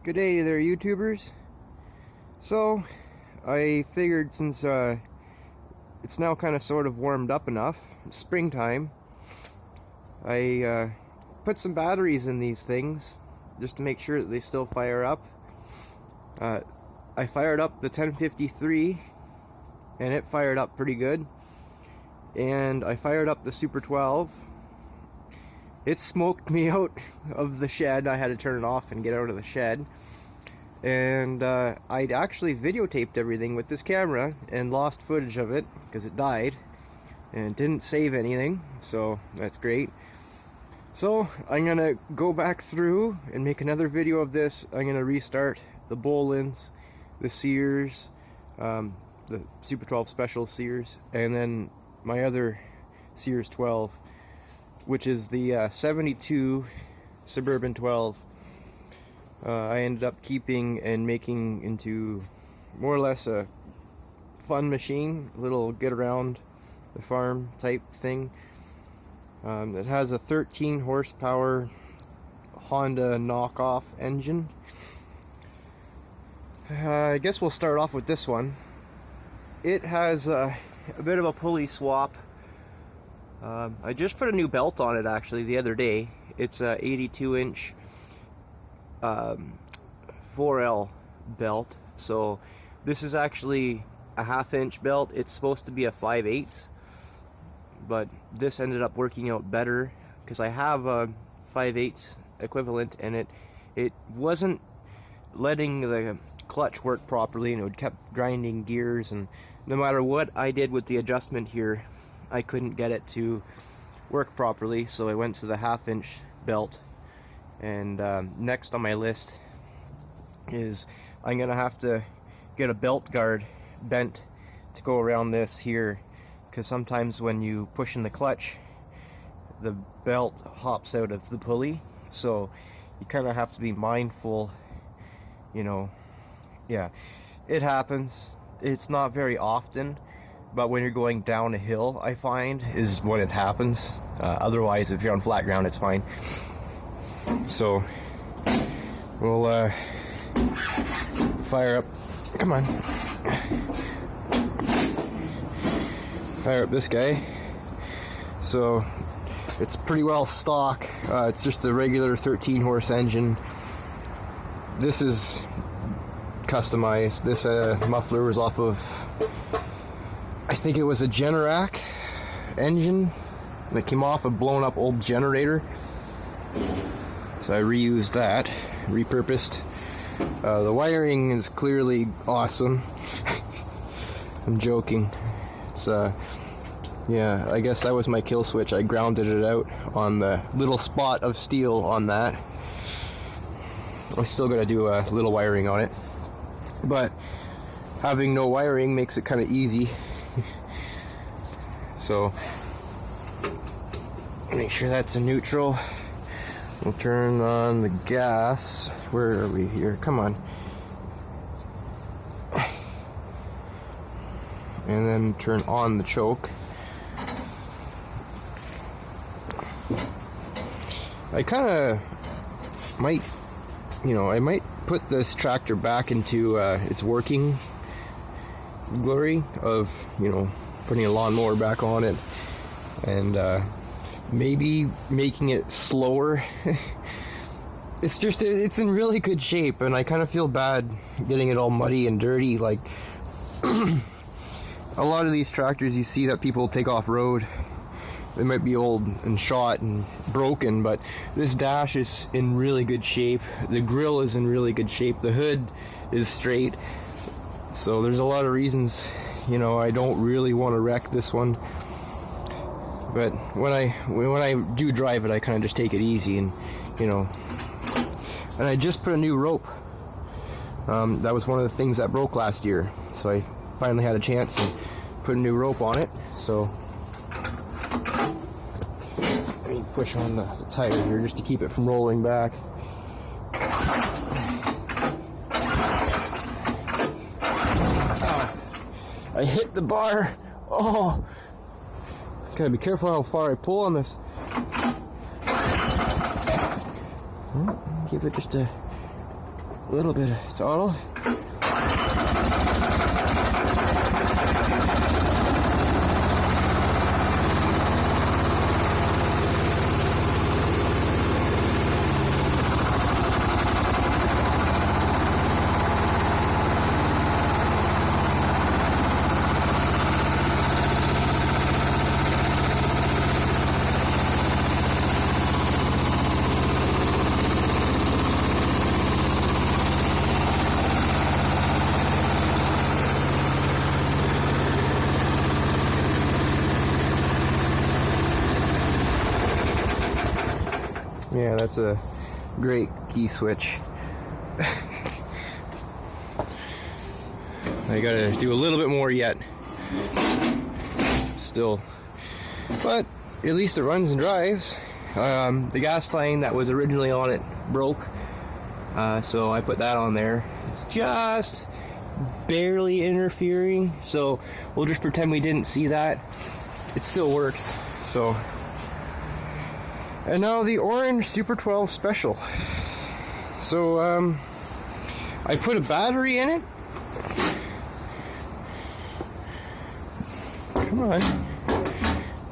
Good day there, YouTubers. So, I figured since it's now kind of sort of warmed up enough, springtime, I put some batteries in these things just to make sure that they still fire up. I fired up the 1053 and it fired up pretty good. And I fired up the Super 12. It smoked me out of the shed. I had to turn it off and get out of the shed. And I'd actually videotaped everything with this camera and lost footage of it because it died and it didn't save anything, so that's great. So I'm gonna go back through and make another video of this. I'm gonna restart the Bohlins, the Sears, the Super 12 Special Sears, and then my other Sears 12, which is the 72 Suburban 12. I ended up keeping and making into more or less a fun machine, a little get around the farm type thing. It has a 13 horsepower Honda knockoff engine. I guess we'll start off with this one. It has a bit of a pulley swap. I just put a new belt on it actually the other day. It's a 82-inch 4L belt. So this is actually a half-inch belt. It's supposed to be a 5/8, but this ended up working out better because I have a 5/8 equivalent, and it wasn't letting the clutch work properly, and it kept grinding gears, and no matter what I did with the adjustment here, I couldn't get it to work properly. So I went to the half-inch belt. And next on my list is I'm gonna have to get a belt guard bent to go around this here, because sometimes when you push in the clutch, the belt hops out of the pulley, so you kind of have to be mindful, you know. Yeah, it happens. It's not very often, but when you're going down a hill, I find, is when it happens. Otherwise, if you're on flat ground, it's fine. So we'll fire up, come on, fire up this guy. So it's pretty well stock. It's just a regular 13 horse engine. This is customized. This muffler was off of, I think it was a Generac engine that came off a blown up old generator. So I reused that, repurposed. The wiring is clearly awesome. I'm joking. It's yeah, I guess that was my kill switch. I grounded it out on the little spot of steel on that. I'm still gonna do a little wiring on it, but having no wiring makes it kind of easy. So make sure that's a neutral. We'll turn on the gas. Where are we here? Come on. And then turn on the choke. I kind of might, I might put this tractor back into its working glory of, putting a lawnmower back on it, and maybe making it slower. It's in really good shape, and I kind of feel bad getting it all muddy and dirty. Like a lot of these tractors you see that people take off road, they might be old and shot and broken, but this dash is in really good shape. The grill is in really good shape. The hood is straight. So there's a lot of reasons, I don't really want to wreck this one. But when I do drive it, I kind of just take it easy, and and I just put a new rope. That was one of the things that broke last year, so I finally had a chance to put a new rope on it. So let me push on the tire here just to keep it from rolling back. I hit the bar. Oh, gotta be careful how far I pull on this. Give it just a A little bit of throttle. Yeah, that's a great key switch. I gotta do a little bit more yet. Still. But at least it runs and drives. The gas line that was originally on it broke. So I put that on there. It's just barely interfering. So we'll just pretend we didn't see that. It still works. So. And now the orange Super 12 Special. So, I put a battery in it. Come on.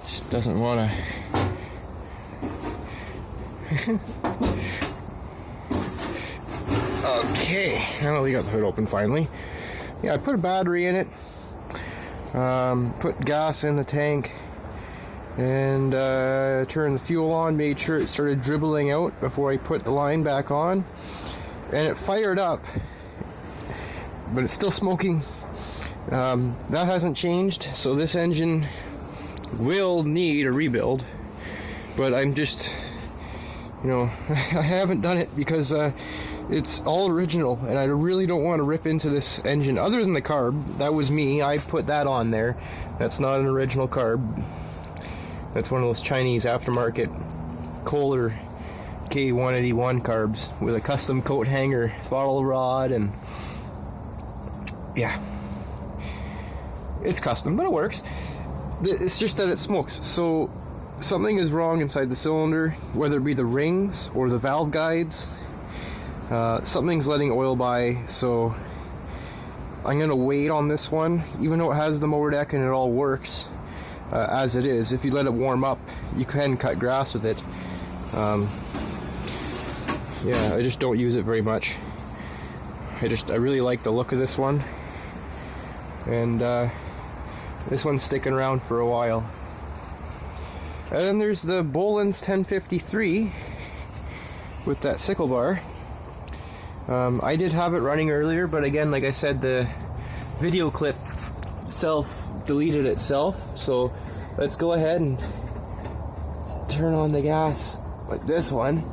Just doesn't want to. Okay. Now we got the hood open finally. Yeah, I put a battery in it. Put gas in the tank. And turned the fuel on, made sure it started dribbling out before I put the line back on. And it fired up, but it's still smoking. That hasn't changed, so this engine will need a rebuild. But I'm just, I haven't done it because it's all original, and I really don't want to rip into this engine. Other than the carb, that was me. I put that on there. That's not an original carb. That's one of those Chinese aftermarket Kohler K181 carbs with a custom coat hanger, throttle rod, and yeah, it's custom, but it works. It's just that it smokes. So something is wrong inside the cylinder, whether it be the rings or the valve guides. Something's letting oil by, so I'm going to wait on this one, even though it has the mower deck and it all works. As it is. If you let it warm up, you can cut grass with it. Yeah, I just don't use it very much. I really like the look of this one, and this one's sticking around for a while. And then there's the Bohlins 1053 with that sickle bar. I did have it running earlier, but again, like I said, the video clip deleted itself, so let's go ahead and turn on the gas like this one.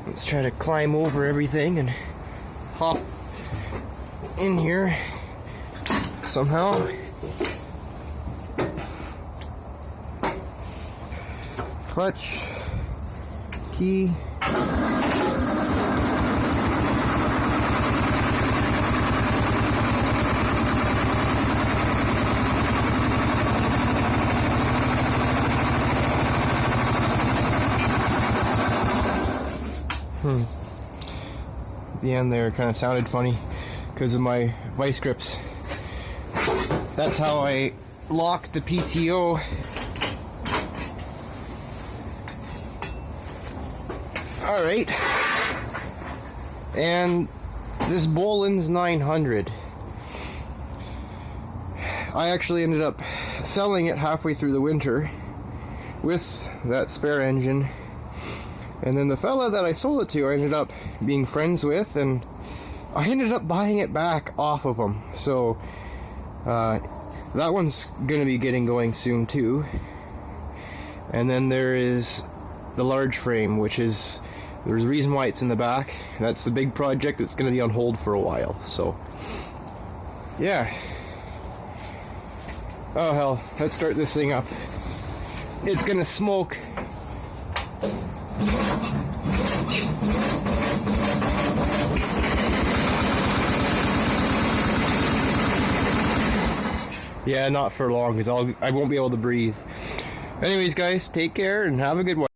Let's try to climb over everything and hop in here somehow. Clutch, key. The end there kind of sounded funny because of my vice grips. That's how I locked the PTO. Alright. And this Bohlins 900. I actually ended up selling it halfway through the winter with that spare engine. And then the fella that I sold it to, I ended up being friends with, and I ended up buying it back off of him. So, that one's going to be getting going soon too. And then there is the large frame, which is, there's a reason why it's in the back. That's the big project that's going to be on hold for a while. So, yeah. Oh hell, let's start this thing up. It's going to smoke. Yeah, not for long, because I won't be able to breathe. Anyways, guys, take care and have a good one.